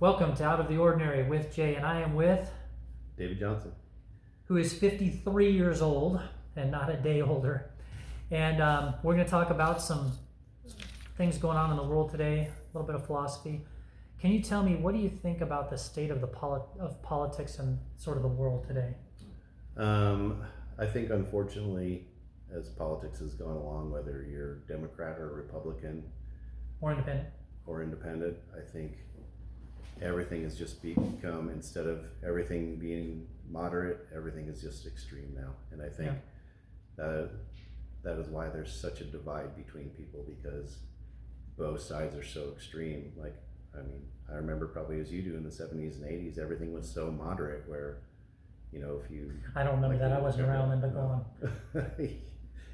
Welcome to Out of the Ordinary with Jay, and I am with David Johnson, who is 53 years old and not a day older. And we're going to talk about some things going on in the world today, a little bit of philosophy. Can you tell me, what do you think about the state of politics and sort of the world today? I think, unfortunately, as politics has gone along, whether you're Democrat or Republican Or independent? Or independent, I think everything has just become, instead of everything being moderate, everything is just extreme now. And I think that is why there's such a divide between people, because both sides are so extreme. Like, I mean, I remember, probably as you do, in the 70s and 80s, everything was so moderate where, you know, if you... I don't remember that. I wasn't around then, but go on.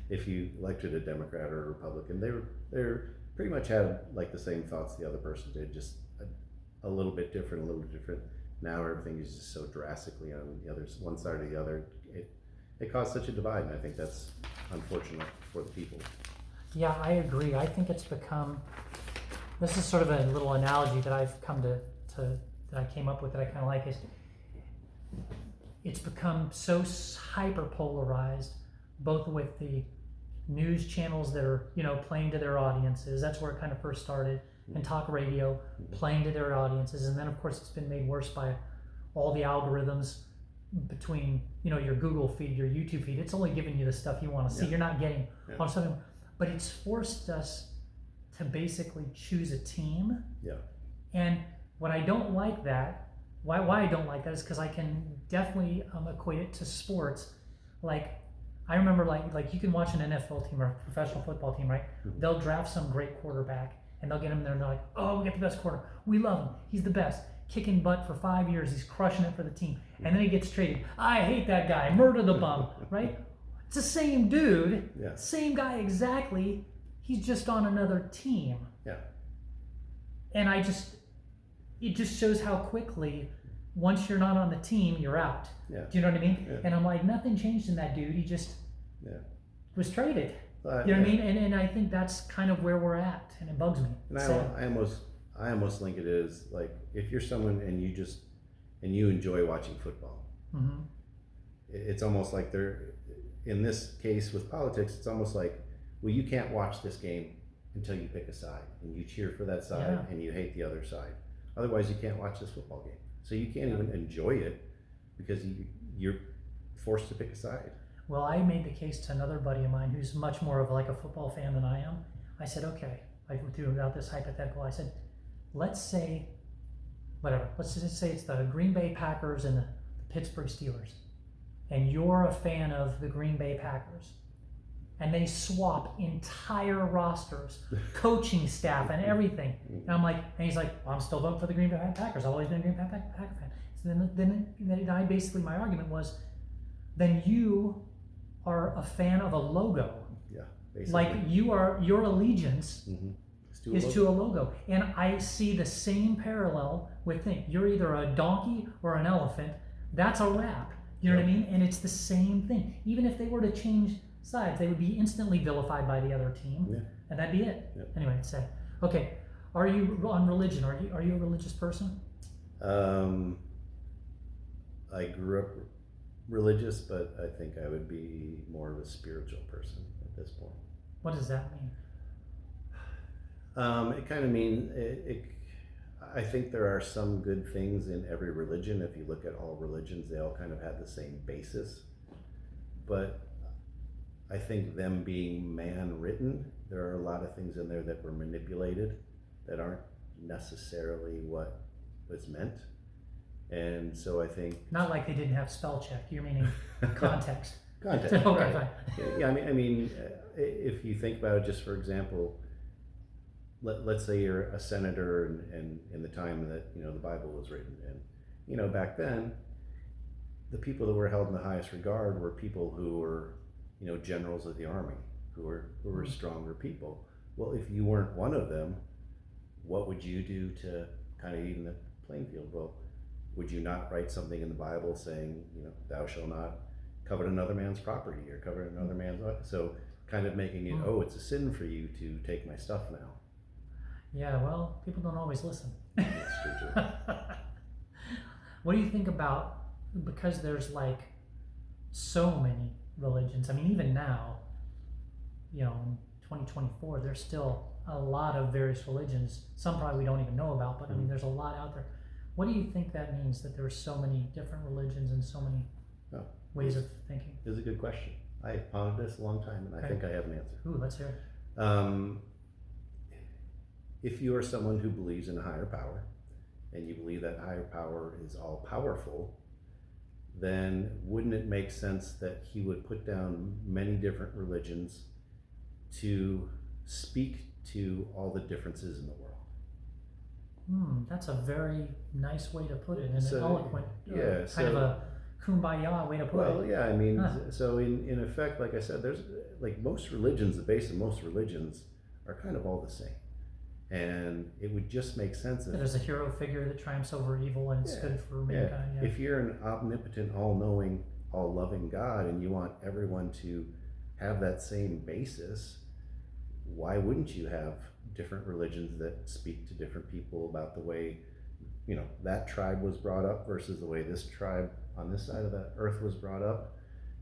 If you elected a Democrat or a Republican, they pretty much had like the same thoughts the other person did, just a little bit different, Now everything is just so drastically on the other, one side or the other. It caused such a divide, and I think that's unfortunate for the people. Yeah, I agree. I think it's become, this is sort of a little analogy that I've come to that I came up with that I kind of like, is it's become so hyper polarized, both with the news channels that are, you know, playing to their audiences. That's where it kind of first started, and talk radio playing to their audiences. And then of course it's been made worse by all the algorithms between, you know, your Google feed, your YouTube feed. It's only giving you the stuff you want to see. You're not getting all something, but it's forced us to basically choose a team. And what I don't like why I don't like that is because I can definitely equate it to sports. Like, I remember like you can watch an NFL team or a professional football team, right? They'll draft some great quarterback and they'll get him there and they're like, oh, we get the best quarterback. We love him. He's the best. Kicking butt for 5 years. He's crushing it for the team. And then he gets traded. I hate that guy. Murder the bum, right? It's the same dude. Same guy exactly. He's just on another team. And it just shows how quickly, once you're not on the team, you're out. Do you know what I mean? And I'm like, nothing changed in that dude. He just was traded. You know what I mean? And I think that's kind of where we're at, and it bugs me. And I almost link it as, like, if you're someone and you enjoy watching football, it's almost like in this case with politics, it's almost like, well, you can't watch this game until you pick a side, and you cheer for that side, and you hate the other side. Otherwise, you can't watch this football game. So you can't even enjoy it because you're forced to pick a side. Well, I made the case to another buddy of mine who's much more of like a football fan than I am. I said, okay, I threw out this hypothetical. I said, let's just say it's the Green Bay Packers and the Pittsburgh Steelers, and you're a fan of the Green Bay Packers, and they swap entire rosters, coaching staff, and everything. And I'm like, and he's like, well, I'm still voting for the Green Bay Packers. I've always been a Green Bay Packer fan. So then I basically, my argument was, then you are a fan of a logo. Basically. Like your allegiance is to a logo. And I see the same parallel with you're either a donkey or an elephant. That's a wrap. You know what I mean? And it's the same thing. Even if they were to change sides, they would be instantly vilified by the other team, and that'd be it. Anyway, it's sad. Okay, are you on religion? Are you a religious person? I grew up religious, but I think I would be more of a spiritual person at this point. What does that mean? It kind of means I think there are some good things in every religion. If you look at all religions, they all kind of have the same basis. But I think, them being man-written, there are a lot of things in there that were manipulated that aren't necessarily what was meant. And so I think... Not like they didn't have spell check. You're meaning context. Context, okay, right. Fine. Yeah, I mean, if you think about it, just for example, let's say you're a senator and in the time that, you know, the Bible was written. And, you know, back then, the people that were held in the highest regard were people who were, you know, generals of the army, who were stronger people. Well, if you weren't one of them, what would you do to kind of even the playing field? Well, would you not write something in the Bible saying, you know, thou shalt not covet another man's property or covet another man's, so kind of making it, oh, it's a sin for you to take my stuff now. Yeah, well, people don't always listen. That's true too. What do you think about, because there's like so many religions? I mean, even now, in 2024, there's still a lot of various religions. Some probably we don't even know about, but I mean, there's a lot out there. What do you think that means, that there's so many different religions and so many ways of thinking? It's a good question. I pondered this a long time, and I think I have an answer. Ooh, let's hear it. If you are someone who believes in a higher power, and you believe that higher power is all powerful, then wouldn't it make sense that he would put down many different religions to speak to all the differences in the world? That's a very nice way to put it, and an eloquent, kind of a kumbaya way to put it. Well, yeah, I mean, so in effect, like I said, there's like most religions, the base of most religions are kind of all the same. And it would just make sense if there's a hero figure that triumphs over evil and it's good for mankind. Yeah. If you're an omnipotent, all-knowing, all-loving God, and you want everyone to have that same basis, why wouldn't you have different religions that speak to different people about the way, that tribe was brought up versus the way this tribe on this side of the earth was brought up,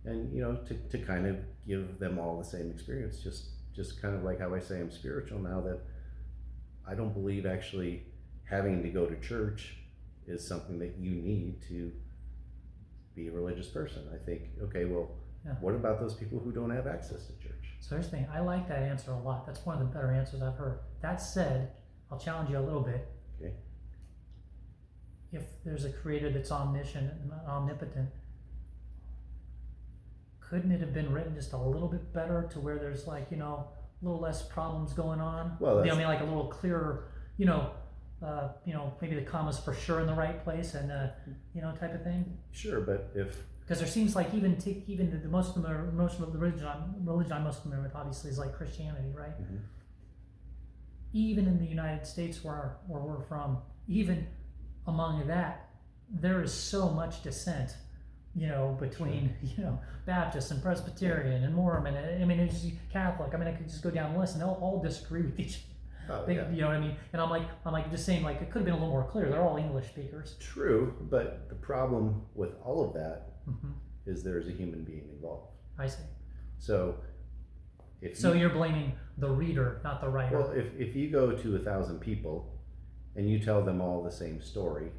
and to kind of give them all the same experience. Just kind of like how I say I'm spiritual now, that I don't believe actually having to go to church is something that you need to be a religious person. I think, okay, well, what about those people who don't have access to church? So here's the thing, I like that answer a lot. That's one of the better answers I've heard. That said, I'll challenge you a little bit. Okay. If there's a creator that's omniscient and omnipotent, couldn't it have been written just a little bit better, to where there's like, a little less problems going on? Well, I mean, like a little clearer, maybe the comma's for sure in the right place, and type of thing. Sure, but because there seems like even the most of the religion I'm most familiar with, obviously, is like Christianity, right? Mm-hmm. Even in the United States, where we're from, even among that, there is so much dissent, between Baptist and Presbyterian and Mormon. I mean, it's just Catholic. I mean, I could just go down the list, and they'll all disagree with each other. You know what I mean? And I'm like just saying, like, it could have been a little more clear. They're all English speakers. True, but the problem with all of that is there's a human being involved. I see. So you're blaming the reader, not the writer. Well, if you go to 1,000 people and you tell them all the same story,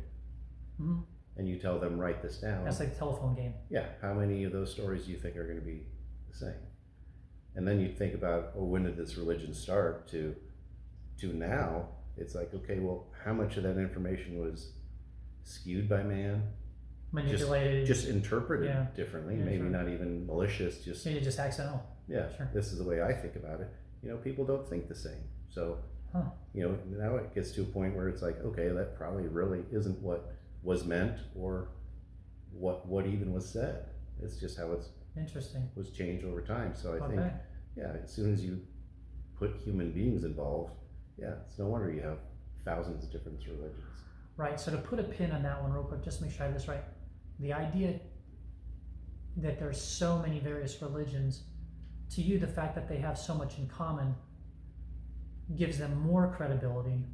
and you tell them, write this down. That's like a telephone game. Yeah. How many of those stories do you think are going to be the same? And then you think about, when did this religion start to now? It's like, okay, well, how much of that information was skewed by man? Manipulated. Just interpreted differently. Maybe not even malicious. Maybe just accidental. Yeah. Sure. This is the way I think about it. People don't think the same. So, now it gets to a point where it's like, okay, that probably really isn't what was meant, or what even was said. It's just how it's was changed over time. So I think, as soon as you put human beings involved, it's no wonder you have thousands of different religions. Right. So to put a pin on that one real quick, just make sure I have this right. The idea that there's so many various religions, to you, the fact that they have so much in common gives them more credibility,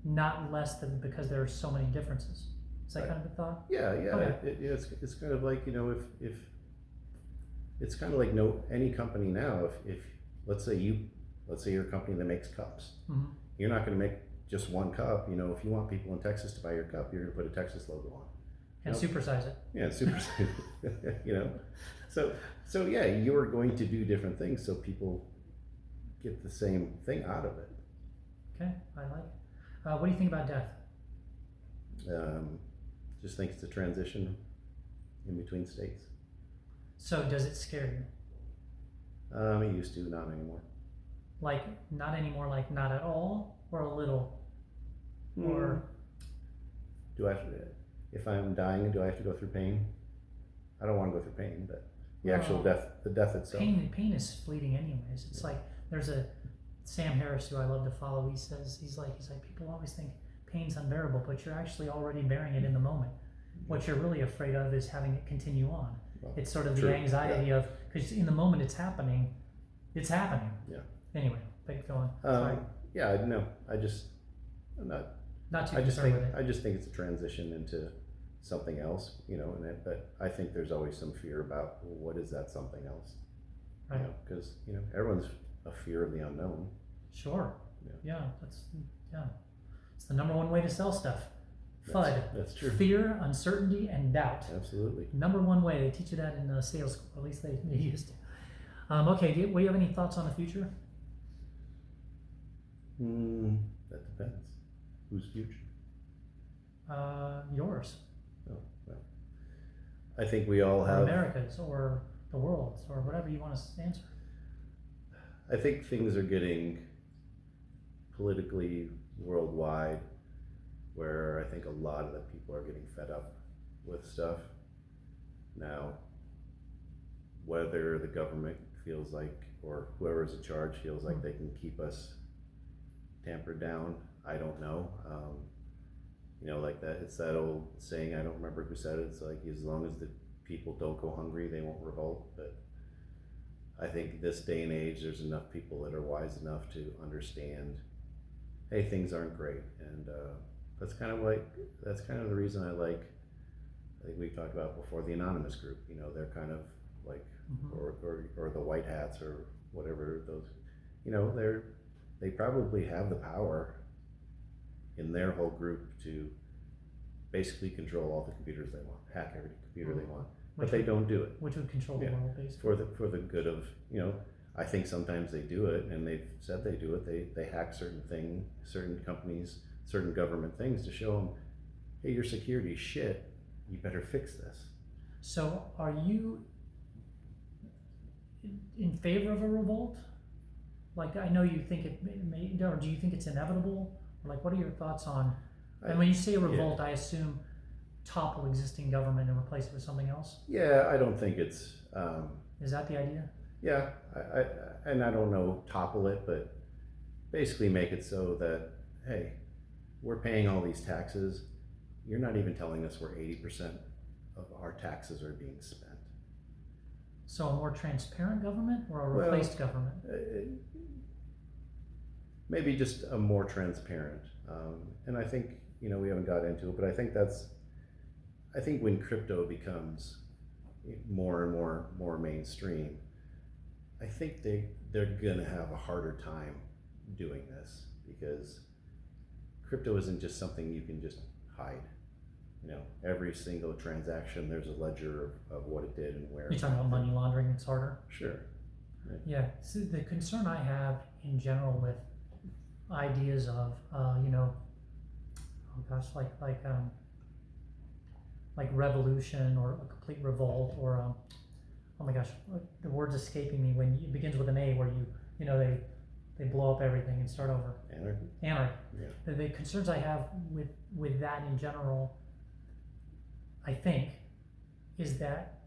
not less, than because there are so many differences. Is that kind of the thought? Yeah. Okay. It's kind of like, if it's kind of like any company now, if let's say you're a company that makes cups, you're not going to make just one cup. If you want people in Texas to buy your cup, you're going to put a Texas logo on. And supersize it. Yeah, supersize it. So you're going to do different things so people get the same thing out of it. Okay, I like it. What do you think about death? Just think it's a transition in between states. So does it scare you? It used to, not anymore. Like, not anymore, like not at all, or a little? Or if I'm dying, do I have to go through pain? I don't want to go through pain, but the actual death, the death itself. Pain is fleeting anyways. It's like, there's a Sam Harris, who I love to follow. He says, he's like people always think pain's unbearable, but you're actually already bearing it in the moment. What you're really afraid of is having it continue on. Well, it's sort of the anxiety of, because in the moment it's happening. Yeah. Anyway, go on. No, I'm Not too I just concerned think with it. I just think it's a transition into something else, but I think there's always some fear about, well, what is that something else? Right. Because everyone's a fear of the unknown. Sure. Yeah. Yeah. It's the number one way to sell stuff. FUD. That's true. Fear, uncertainty, and doubt. Absolutely. Number one way. They teach you that in sales school. At least they used to. Okay. Do you have any thoughts on the future? That depends. Whose future? Yours. Oh, well. I think we all Or have. America's, or the world's, or whatever you want to answer. I think things are getting politically worldwide where I think a lot of the people are getting fed up with stuff. Now, whether the government feels like, or whoever's in charge feels like they can keep us tampered down, I don't know. Like that, it's that old saying, I don't remember who said it, it's like, as long as the people don't go hungry, they won't revolt. But I think this day and age, there's enough people that are wise enough to understand, hey, things aren't great. And that's kind of the reason I think we've talked about before, the anonymous group. They're kind of like, or the white hats or whatever those, they probably have the power in their whole group to basically control all the computers they want, hack every computer they want, but they don't do it. Which would control the world, basically. For the good of, I think sometimes they do it, and they've said they do it. They hack certain companies, certain government things to show them, hey, your security shit, you better fix this. So are you in favor of a revolt? Like, I know you think it may, or do you think it's inevitable? Or like, what are your thoughts on, and when you say a revolt, I assume topple existing government and replace it with something else? Yeah, I don't think it's... Is that the idea? Yeah, and I don't know, topple it, but basically make it so that, hey, we're paying all these taxes. You're not even telling us where 80% of our taxes are being spent. So a more transparent government or a replaced government? Maybe just a more transparent. And I think, we haven't got into it, but I think when crypto becomes more and more mainstream, I think they're gonna have a harder time doing this, because crypto isn't just something you can just hide. Every single transaction, there's a ledger of what it did and where. You're talking about money laundering, it's harder? Sure. Right. Yeah, so the concern I have in general with ideas of, like revolution or a complete revolt, or oh my gosh, the word's escaping me, when it begins with an A, where they blow up everything and start over. Anarchy. Yeah. The concerns I have with that in general, I think, is that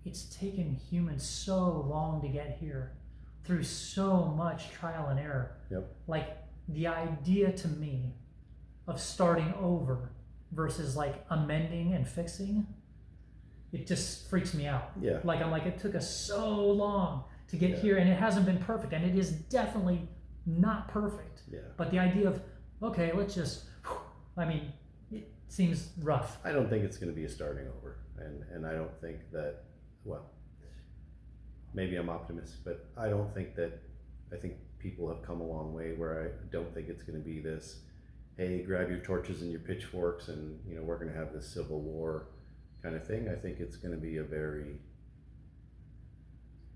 it's taken humans so long to get here, through so much trial and error. Yep. Like, the idea to me of starting over versus like amending and fixing, it just freaks me out. Yeah. Like, I'm like, it took us so long to get here, and it hasn't been perfect, and it is definitely not perfect. Yeah. But the idea of, okay, let's just, it seems rough. I don't think it's going to be a starting over, and I don't think that, well, maybe I'm optimistic, but I think people have come a long way, where I don't think it's going to be this, hey, grab your torches and your pitchforks and, we're going to have this civil war kind of thing. I think it's going to be a very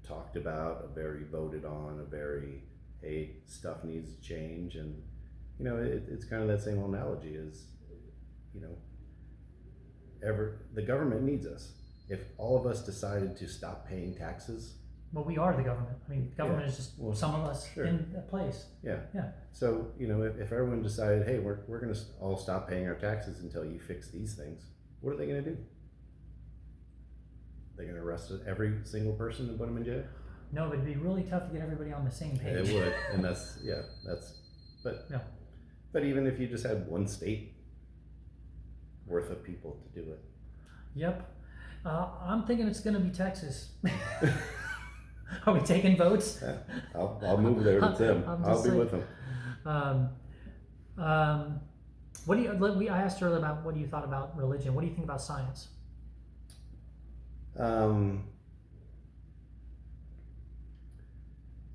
talked about, a very voted on, a very, hey, stuff needs to change. And, it's kind of that same analogy is, the government needs us. If all of us decided to stop paying taxes, Well, we are the government. Government is just some of us in a place. Yeah. Yeah. So, if everyone decided, hey, we're going to all stop paying our taxes until you fix these things, what are they going to do? They're going to arrest every single person and put them in jail? No, but it'd be really tough to get everybody on the same page. It would, and but even if you just had one state worth of people to do it. Yep. I'm thinking it's going to be Texas. Are we taking votes? Yeah, I'll move there with them. I'll be with them. What do you? I asked earlier about what you thought about religion. What do you think about science?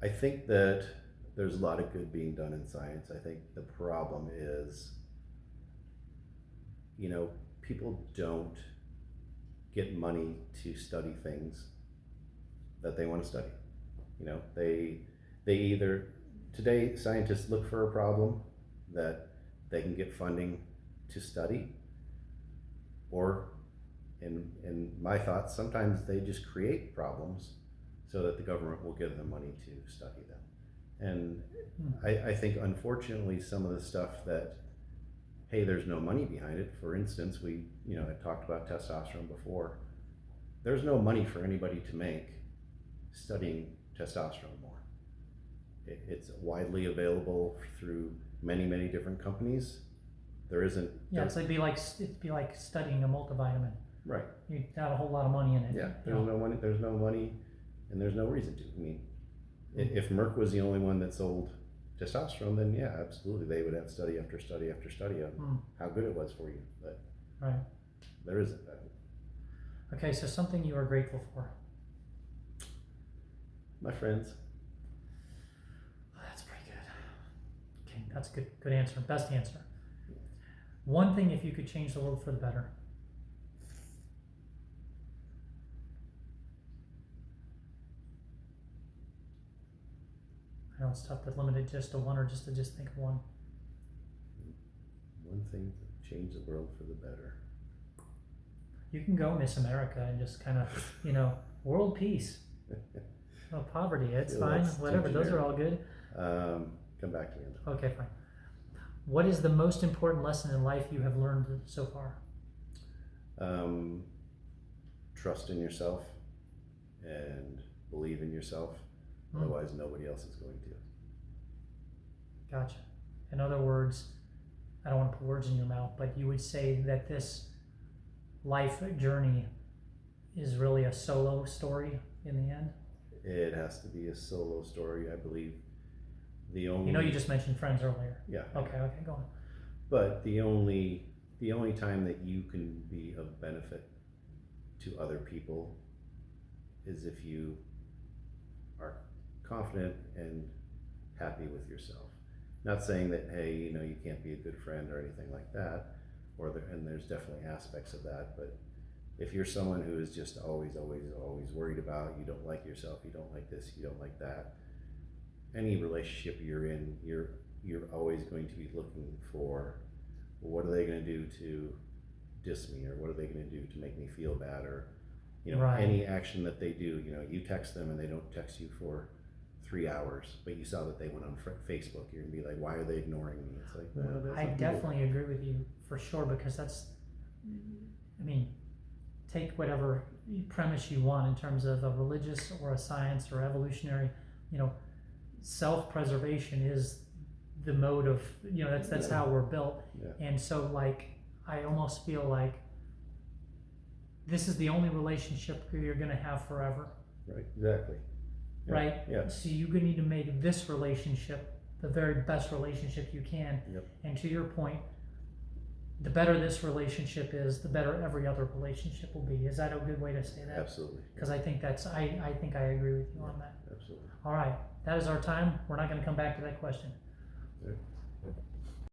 I think that there's a lot of good being done in science. I think the problem is, people don't get money to study things that they want to study. They either, today scientists look for a problem that they can get funding to study, or in my thoughts, sometimes they just create problems so that the government will give them money to study them. And I think, unfortunately, some of the stuff that, hey, there's no money behind it. For instance, I talked about testosterone before. There's no money for anybody to make studying testosterone more. It's widely available through many, many different companies. There isn't. Yeah, it'd be like studying a multivitamin. Right. You have a whole lot of money in it. Yeah, there's no money. There's no money, and there's no reason to. I mean, if Merck was the only one that sold testosterone, then yeah, absolutely, they would have study after study after study on how good it was for you. But right, there isn't that. Okay, so something you are grateful for. My friends. That's pretty good. Okay, that's a good answer. Best answer. One thing, if you could change the world for the better. I know it's tough to limit it just to one, or just to think of one. One thing to change the world for the better. You can go Miss America and just kind of, world peace. No poverty, it's fine. Whatever, those are all good. Come back to me. Okay, fine. What is the most important lesson in life you have learned so far? Trust in yourself and believe in yourself. Otherwise, nobody else is going to. Gotcha. In other words, I don't want to put words in your mouth, but you would say that this life journey is really a solo story in the end? It has to be a solo story, I believe. You just mentioned friends earlier. Yeah. Okay, go on. But the only time that you can be of benefit to other people is if you are confident and happy with yourself. Not saying that, hey, you can't be a good friend or anything like that, and there's definitely aspects of that, but if you're someone who is just always worried about, you don't like yourself, you don't like this, you don't like that, any relationship you're in, you're always going to be looking for, well, what are they going to do to diss me, or what are they going to do to make me feel bad, or right. Any action that they do. You text them and they don't text you for 3 hours, but you saw that they went on Facebook. You're gonna be like, why are they ignoring me? It's like, well, I definitely agree with you for sure, because take whatever premise you want in terms of a religious or a science or evolutionary, self-preservation is the mode of, that's how we're built. Yeah. And so I almost feel like this is the only relationship you're going to have forever. Right, exactly. Yeah. Right? Yeah. So you need to make this relationship the very best relationship you can. Yep. And to your point, the better this relationship is, the better every other relationship will be. Is that a good way to say that? Absolutely. Because I think I think I agree with you on that. Absolutely. All right. That is our time. We're not going to come back to that question. Right.